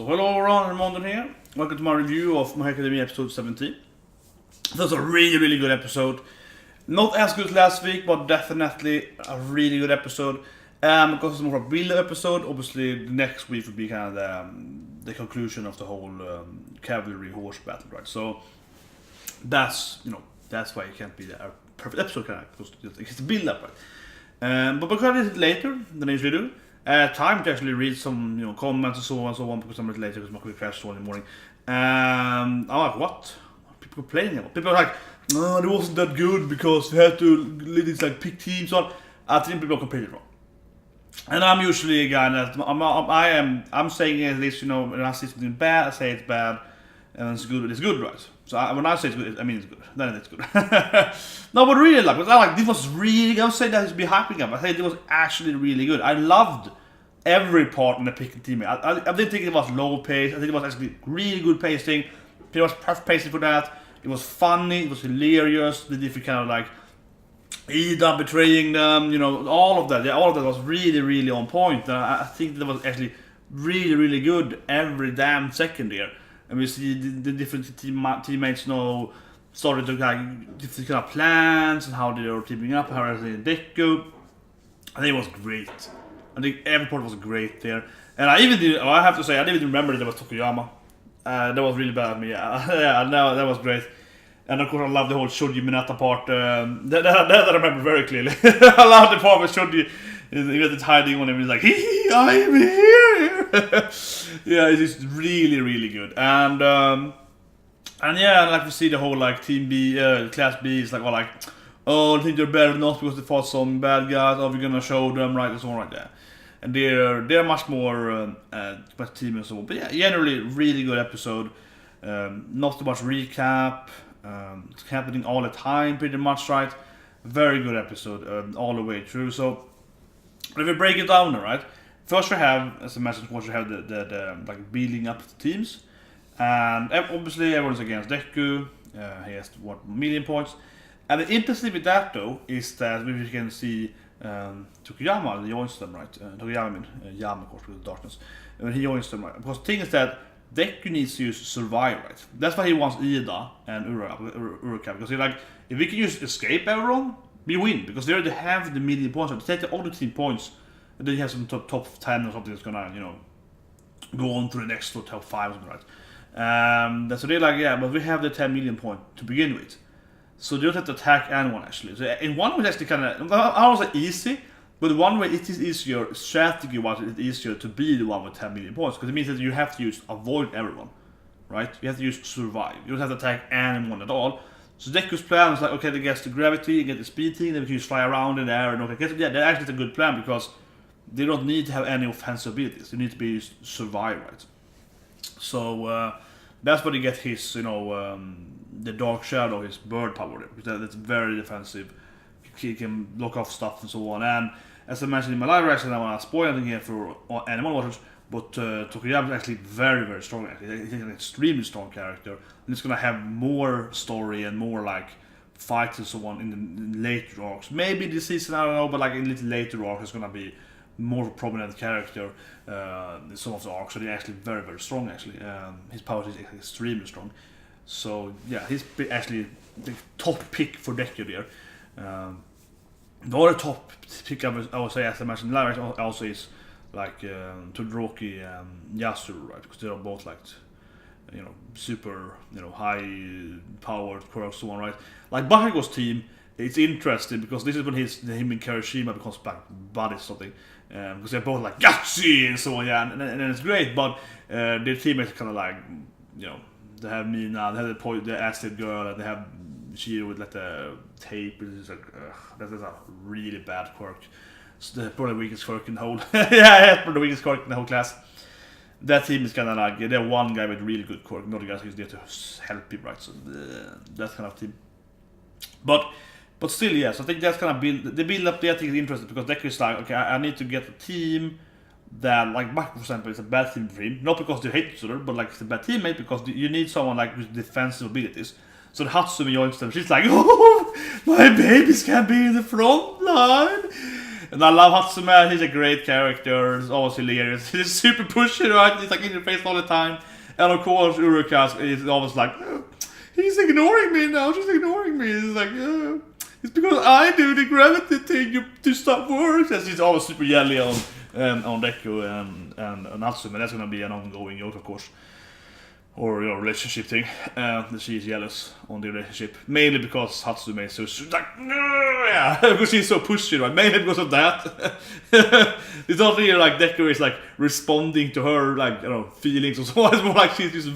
So hello everyone, Ramon here. Welcome to my review of My Hero Academia episode 17. That was a really good episode. Not as good as last week, but definitely a really good episode. Because it's more of a build-up episode, obviously the next week would be kind of the conclusion of the whole cavalry horse battle, right? So that's why it can't be a perfect episode, kind of, because it's a build-up, right? But because I did it later than I usually do, time to actually read some comments and so on because I'm a bit later because my quick crash in the morning. I'm like, what? People complaining about? People are like, no, it wasn't that good because we had to let these like pick teams on. I think people are completely wrong. And I'm usually a guy that I'm saying this, when I say something bad, I say it's bad, and it's good, right? So when I say it's good, I mean it's good. Then it's good. No, but really, this was really. I don't say that to be hyping up. I say it was actually really good. I loved every part in the picking team. I didn't think it was low pace. I think it was actually really good pacing. It was perfect pacing for that. It was funny. It was hilarious. The different kind of like Iida betraying them. All of that. Yeah, all of that was really on point. I think that was actually really good every damn second here. And we see the different teammates started to like different kind of plans and how they were teaming up, how they did Deku. I think it was great. I think every part was great there. And I have to say, I didn't even remember that there was Tokuyama. That was really bad of me. Yeah, no, that was great. And of course I love the whole Shoji Mineta part. That I remember very clearly. I love the part with Shoji. He's hiding on him. He's like, I am here. Yeah, it's just really good. And yeah, like we see the whole like Team B, Class B is like, all like, oh, I think they're better than us because they fought some bad guys. Oh, we're gonna show them, right? And so on, like that. And they're much more much team and so on. But yeah, generally really good episode. Not too much recap. It's happening all the time, pretty much, right? Very good episode all the way through. So if we break it down, right? First we have, as I mentioned, we have the like building up the teams, and obviously everyone's against Deku. He has 1 million points, and the interesting with that though is that we can see Tokuyama joins them, right? Tokuyama, Yama, of course, with the darkness. When he joins them, right? Because the thing is that Deku needs to use survive, right? That's why he wants Iida and Uraka, because he's like, if we can use escape everyone, we win, because they already have the million points. So they take the other team points, and then you have some top 10 or something that's gonna, go on to the next top 5 or something, right? So they're like, yeah, but we have the 10 million point to begin with. So they don't have to attack anyone, actually. So in one way, it's actually kind of, I don't say easy, but one way it is easier, strategy-wise, it's easier to be the one with 10 million points, because it means that you have to use avoid everyone, right? You have to use survive. You don't have to attack anyone at all. So Deku's plan is like, okay, they get the gravity, get the speed thing, then we can just fly around in the air, and okay, yeah, that actually is a good plan, because they don't need to have any offensive abilities. They need to be survive, right? So that's where they get his, the dark shadow, his bird power, because that's very defensive. He can block off stuff and so on. And as I mentioned in my live reaction, I want to spoil anything here for animal watchers, but Tokuyama is actually very strong. Actually, he's an extremely strong character, and it's gonna have more story and more like fights and so on in the later arcs. Maybe this season, I don't know, but like in little later arcs, it's gonna be more prominent character in some of the arcs. So they're actually very strong. Actually, his power is extremely strong. So yeah, he's actually the top pick for Deku there. The other top pick I would say, as I mentioned, live also is like Todoroki and Yasuru, right? Because they are both like super high powered quirks, so on, right? Like Bakugo's team, it's interesting because this is when him and Kirishima becomes buddies, something. Because they're both like Gachi and so on, yeah, and it's great. But their teammates kind of like they have Mina, they have the acid girl, and they have Shiro with like the tape. It's like that is a really bad quirk. It's probably the weakest quirk in the whole. Yeah, probably the weakest quirk in the whole class. That team is kind of like they're one guy with really good quirk, not the guys who's there to help him, right? So that kind of team. But still, yes, I think that's kind of the build up there. I think is interesting because Deku is like, okay, I need to get a team that, like Bakugo, for example, is a bad team for him, not because they hate each other, but like it's a bad teammate because you need someone like with defensive abilities. So the Hatsumi joins them. She's like, oh, my babies can be in the front line. And I love Hatsume, he's a great character, he's always hilarious. He's super pushy, right? He's like in your face all the time. And of course, Uruka is always like, oh, he's ignoring me now, she's ignoring me. It's like, oh, it's because I do the gravity thing to stop work. And she's always super yelly on Deku and Natsume. That's gonna be an ongoing joke, of course. Or relationship thing. That she's jealous on the relationship. Mainly because Hatsume is so like, yeah, because she's so pushy, right? Mainly because of that. It's not really like Deku is like responding to her like feelings or so. It's more like she's just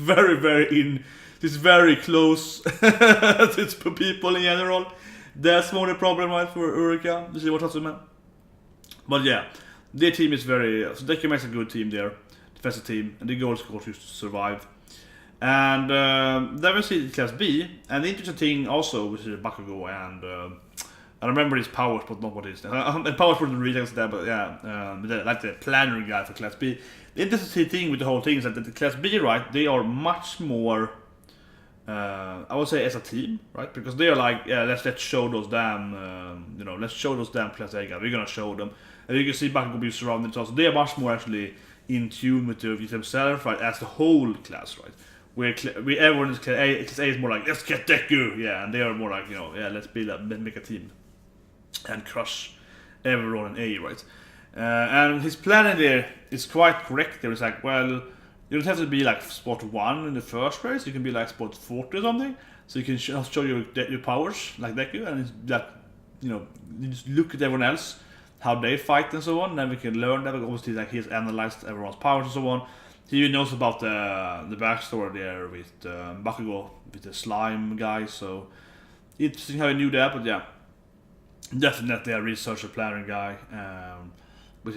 she's very close to people in general. That's more the problem, right, for Uruka. You see what Hatsume? But yeah, their team is very. So Deku makes a good team there, defensive team, and the goal is of course to survive. And then we see Class B, and the interesting thing also, which is Bakugo, and I remember his powers, but not what it is. The powers for the readings there, but yeah, like the planner guy for Class B. The interesting thing with the whole thing is that the Class B, right, they are much more, I would say, as a team, right? Because they are like, yeah, let's show those damn, let's show those damn Class A guys. We're gonna show them, and you can see Bakugo be surrounded. So they are much more actually in tune with themselves, right, as the whole class, right? Everyone is Class A is more like, let's get Deku, yeah, and they are more like, yeah, let's make a team and crush everyone in A, right? And his planning there is quite correct. There is like, well, you don't have to be like spot 1 in the first race. You can be like spot 40 or something, so you can show your powers like Deku, and it's like, you just look at everyone else, how they fight and so on. And then we can learn that. Obviously, like he's analyzed everyone's powers and so on. He knows about the backstory there with Bakugo, with the slime guy, so interesting how he knew that, but yeah, definitely a researcher planner guy, which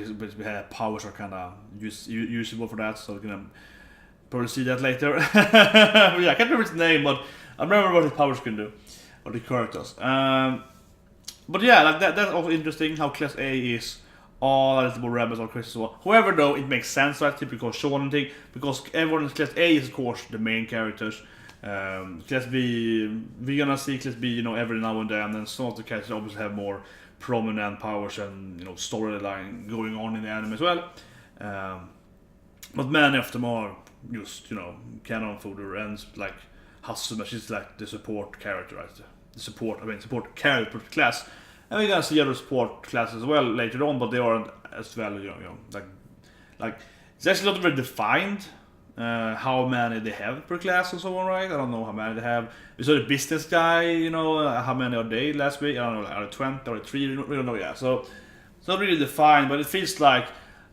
powers are kind of usable for that, so we're gonna probably see that later. Yeah, I can't remember his name, but I remember what his powers can do, or the characters. But yeah, like that's also interesting how Class A is all a little more rebels or Christians. However, though, it makes sense, right? Typical shonen thing, because everyone in Class A is, of course, the main characters. Class B, we're gonna see Class B, every now and then, and some of the characters obviously have more prominent powers and, storyline going on in the anime as well. But many of them are just, canon fodder, and like Hasume, she's like the support character, right? The support character class. And we're gonna see other support classes as well later on, but they aren't as well, like it's actually not very defined how many they have per class and so on, right? I don't know how many they have. We saw the business guy, how many are they last week? I don't know, are they 20 or 3? We don't know, yeah. So it's not really defined, but it feels like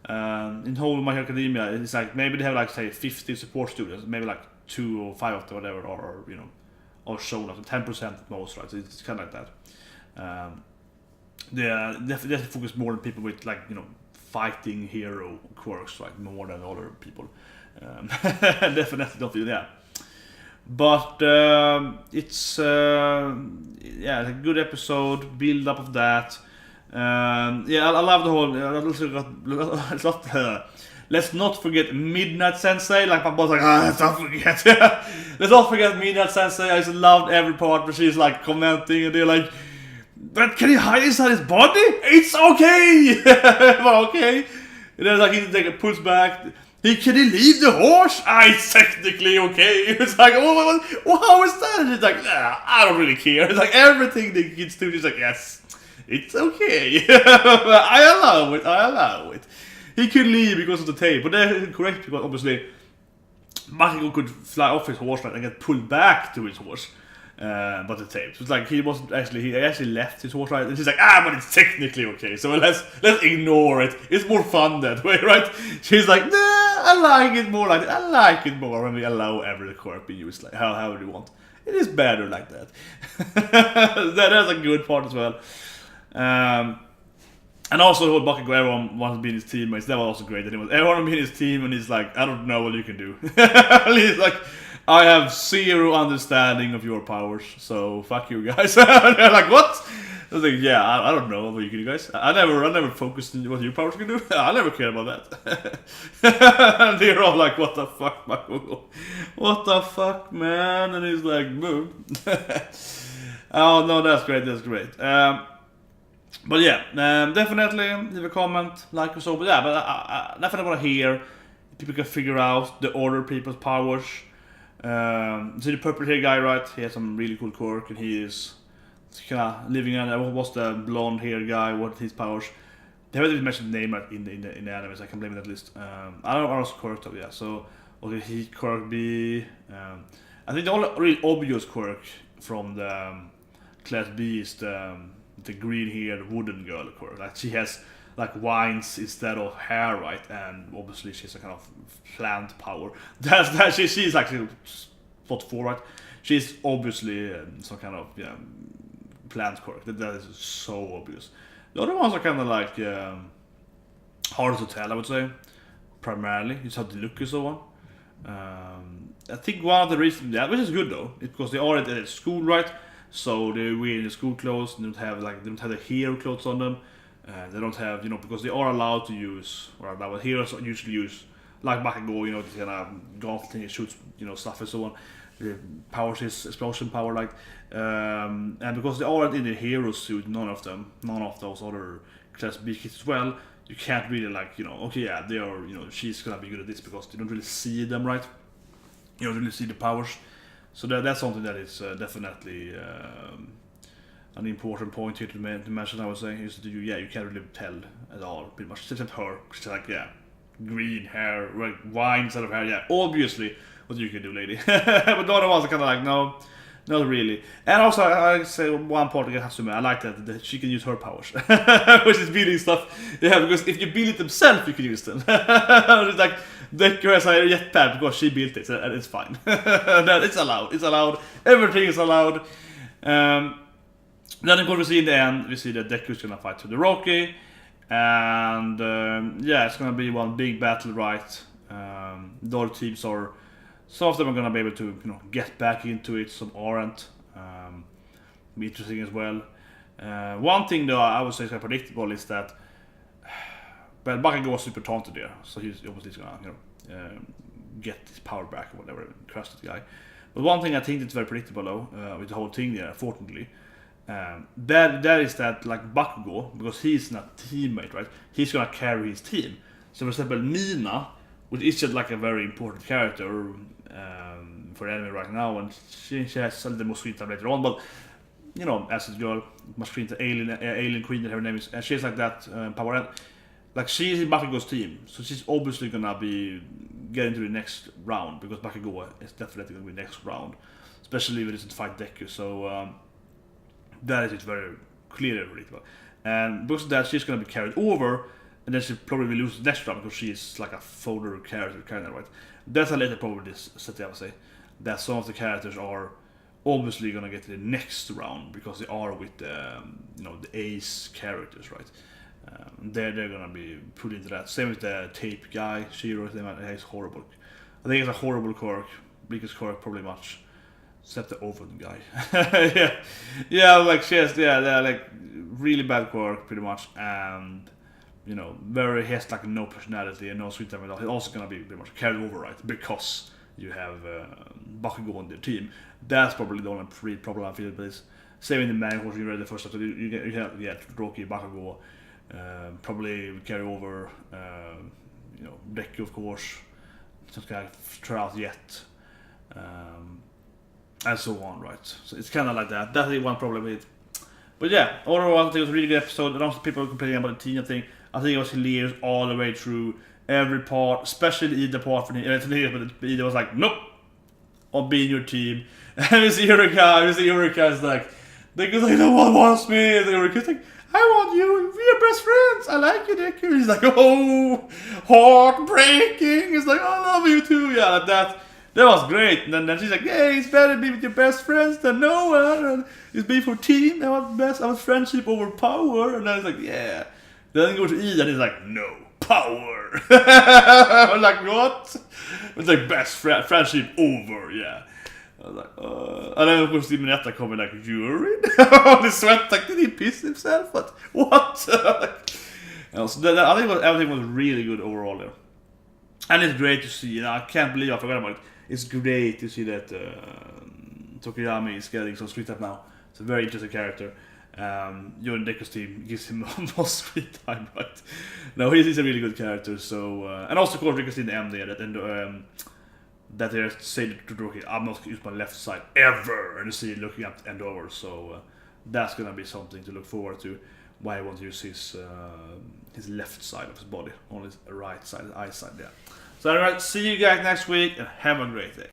in whole My Hero Academia, it's like maybe they have like say 50 support students, maybe like 2 or 5 of them, whatever, or shown like 10% at most, right? So it's kind of like that. They definitely focus more on people with like fighting hero quirks, right, more than other people. Definitely don't feel that. But it's a good episode, build up of that. Yeah, I love the whole. Let's not forget Midnight Sensei. Like my boss, like let's not forget. Let's not forget Midnight Sensei. I just loved every part where she's like commenting and they're like, but can he hide inside his body? It's okay! But okay. And then like he pulls back. Can he leave the horse? It's technically okay. It's like, how is that? And she's like, I don't really care. It's like everything the kids do, she's like, yes, it's okay. I allow it. He could leave because of the tape, but they're correct because obviously Bakugo could fly off his horse and get pulled back to his horse. But the tape. So it's like he actually left his horse, right? And she's like, but it's technically okay. So let's ignore it. It's more fun that way, right? She's like, nah, I like it more when we allow every quirk be used like however you want. It is better like that. That's a good part as well. And also the whole Bakugo, everyone wants to be in his teammates. That was also great. Everyone be in his team, and he's like, I don't know what you can do. He's like, I have zero understanding of your powers, so fuck you guys. They're like, what? I was like, yeah, I don't know what you can do, guys. I never focused on what your powers can do. I never cared about that. And they're all like, what the fuck, Bakugo? What the fuck, man? And he's like, boom. Oh no, that's great. But yeah, definitely leave a comment, like or so. But yeah, but I definitely want to hear if people can figure out the order people's powers. So the purple hair guy, right? He has some really cool quirk, and he is kind of living in. What was the blonde hair guy? What his powers? They haven't even mentioned the name in the anime, so I can blame it at least. I don't know also quirk though. Yeah, so okay, he quirk be. I think the only really obvious quirk from the class B is the green haired wooden girl quirk. Like she has like vines instead of hair, right? And obviously she's a kind of plant power. She's actually spot 4, right? She's obviously some kind of plant quirk. That is so obvious. The other ones are kind of like hard to tell, I would say. Primarily, it's how they look and so on. I think one of the reasons, which is good though, is because they are at school, right? So they're wearing the school clothes. They don't have the hero clothes on them. They don't have, because they are allowed to use, or allowed, heroes usually use, like Bakugo, this kind of gauntlet thing, it shoots, stuff and so on. Powers his explosion power, like, and because they are in the hero suit, none of those other class B kids as well, you can't really okay, yeah, they are, she's gonna be good at this because you don't really see them, right? You don't really see the powers. So that's something that is definitely an important point here to mention, I would say, is that you can't really tell at all, pretty much, except her. She's like, green hair, like wine instead of hair, obviously, what you can do, lady. But the other ones are kind of like, no, not really. And also, I say one part again, Hatsume, I like that she can use her powers, which is building stuff. Yeah, because if you build it themselves, you can use them. It's like, Deku has a jetpack because she built it, and it's fine. It's allowed. Everything is allowed. Then of course we see in the end, we see that Deku's gonna fight Todoroki. And it's gonna be one big battle, right? The other teams are, some of them are gonna be able to get back into it, some aren't. Be interesting as well. One thing though I would say is kind of predictable is that Bakugo was super taunted there, so he's obviously gonna get his power back or whatever, crush the guy. But one thing I think that's very predictable though, with the whole thing there, fortunately, that is that like Bakugo, because he's not teammate, right? He's gonna carry his team. So for example, Mina, which is just like a very important character for the anime right now, and she has a little more screen time later on, but as a girl, much screen time, alien queen, her name is, and she's like that power. And, like she's in Bakugo's team, so she's obviously gonna be getting to the next round because Bakugo is definitely gonna be next round, especially if it doesn't fight Deku. So that is very clearly predictable. And because of that, she's gonna be carried over, and then she probably will lose the next round because she's like a folder character, kind of, right? That's a later problem with this set, I would say, that some of the characters are obviously gonna get to the next round because they are with the ace characters, right? They're gonna be put into that. Same with the tape guy, Shiro. He's horrible. I think it's a horrible quirk, biggest quirk probably much, except the Oven guy. Like she has, they're like really bad quirk pretty much, and he has like no personality and no sweet time at all. He's also gonna be pretty much carried over, right? Because you have Bakugo on the team. That's probably the only problem I feel with this. Same in the man who you read the first episode. You have Roki, Bakugo. Probably carry over, Deku of course, not gonna try out yet, and so on, right? So it's kind of like that. That's one problem with it. But yeah, overall, I think it was a really good episode. A lot of people complaining about the Tina thing. I think it was hilarious all the way through, every part, especially the Iida part. But Iida was like, nope, I'll be in your team. And we see Eureka is like, Deku's like, no one wants me. And Eureka's like, I want you, we are best friends, I like you, Deku. He's like, oh, heartbreaking. He's like, I love you too. Yeah, that was great. And then she's like, yeah, it's better to be with your best friends than no one. And it's be for team, I want friendship over power. And then he's like, yeah. Then he goes to Iida and he's like, no, power. I'm like, what? It's like best friendship over, yeah. I was like, and then of course Minetta kommer like, urine? On his sweat, like, did he piss himself? What? So I think everything was really good overall there. And it's great to see, I can't believe I forgot about it. It's great to see that Tokuyami is getting some screen time now. It's a very interesting character. Jordan Decker's team gives him more screen time, right? No, he's a really good character. So and also, of course, Rick in the end there that they say to Droki, I'm not going to use my left side ever, and you see looking up and over. So that's gonna be something to look forward to. Why he wants to use his left side of his body, on his right side, his eye side. Yeah. So anyway, see you guys next week, and have a great day.